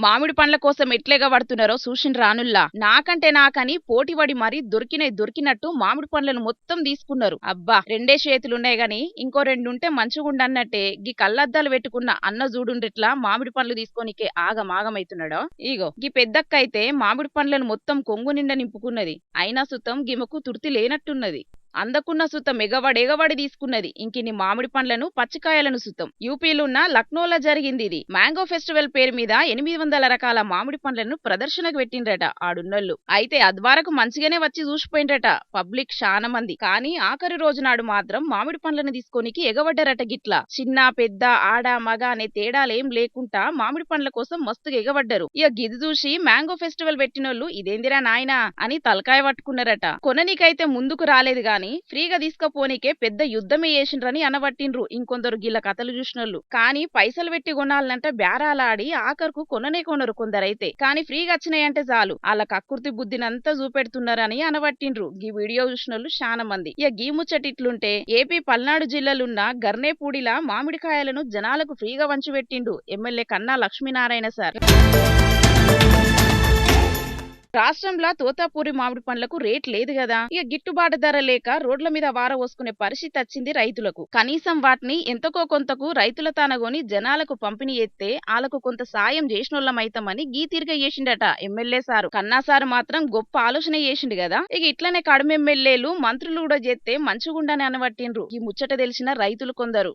మామిడి పండ్ల కోసం ఎట్లెగబడుతున్నారో చూసిన రానుల్లా నాకని పోటీపడి మరీ దొరికినట్టు మామిడి పండ్లను మొత్తం తీసుకున్నారు. అబ్బా రెండే చేతులున్నాయి గాని ఇంకో రెండుంటే మంచిగుండన్నట్టే గీ కళ్ళద్దాలు పెట్టుకున్న అన్న చూడుండ్రిట్లా మామిడి పండ్లు తీసుకోనికే ఆగమాగమైతున్నాడో. ఇగో గీ పెద్దక్క అయితే మామిడి పండ్లను మొత్తం కొంగు నిండా నింపుకున్నది. అయినా సుతం గిమకు తుర్తి లేనట్టున్నది. అందకున్న సుతం ఎగవడి తీసుకున్నది. ఇంకిన్ని మామిడి పండ్లను పచ్చికాయలను సుతం. యూపీలున్న లక్నోలో జరిగింది ఇది. మ్యాంగో ఫెస్టివల్ పేరు మీద 800 రకాల మామిడి పండ్లను ప్రదర్శనకు పెట్టిండ్రట ఆడున్నోళ్ళు. అయితే అద్వారకు మంచిగానే వచ్చి చూసిపోయిండ్రట పబ్లిక్ చాలా మంది. కానీ ఆఖరి రోజు నాడు మాత్రం మామిడి పండ్లను తీసుకోనికి ఎగబడ్డారట గిట్లా. చిన్న పెద్ద ఆడ మగ అనే తేడాలేం లేకుండా మామిడి పండ్ల కోసం మస్తుగా ఎగబడ్డారు. ఇక గిది చూసి మ్యాంగో ఫెస్టివల్ పెట్టినోళ్ళు ఇదేందిరా నాయనా అని తలకాయ పట్టుకున్నారట. కొననీకైతే ముందుకు రాలేదు గాని ఫ్రీగా తీసుకపోనీకే పెద్ద యుద్ధమే చేసిండ్రని అనబట్టిండ్రు ఇంకొందరు గిల్ల కథలు చూసినోళ్ళు. కానీ పైసలు పెట్టి కొనాలంటే బేరాలాడి ఆఖరుకు కొననే కొనరు కొందరైతే. కానీ ఫ్రీగా వచ్చినాయంటే చాలు వాళ్ళ కక్కుర్తి బుద్ధినంతా చూపెడుతున్నారని అనబట్టిండ్రు గీ వీడియో చూసినోళ్ళు చాలా మంది. ఇక గీ ముచ్చటిట్లుంటే ఏపీ పల్నాడు జిల్లాలున్న గర్నేపూడిలా మామిడికాయలను జనాలకు ఫ్రీగా వంచిపెట్టిండు ఎమ్మెల్యే కన్నా లక్ష్మీనారాయణ సార్. రాష్ట్రంలో తోతాపూరి మామిడి పండ్లకు రేట్ లేదు కదా. ఇక గిట్టుబాటు ధర లేక రోడ్ల మీద వారవోసుకునే పరిస్థితి వచ్చింది రైతులకు. కనీసం వాటిని ఎంతకో కొంతకు రైతుల తానగొని జనాలకు పంపిణీ చేస్తే ఆలకు కొంత సాయం చేసినోళ్ళమైతామని గీ తిరిగ చేసిండట ఎమ్మెల్యే సారు. కన్నా సారు మాత్రం గొప్ప ఆలోచన చేసిండు కదా. ఇక ఇట్లనే కడుమెమ్మెల్యేలు మంత్రులు కూడా చేస్తే మంచిగుండని అనబట్టిండ్రు ఈ ముచ్చట తెలిసిన రైతులు కొందరు.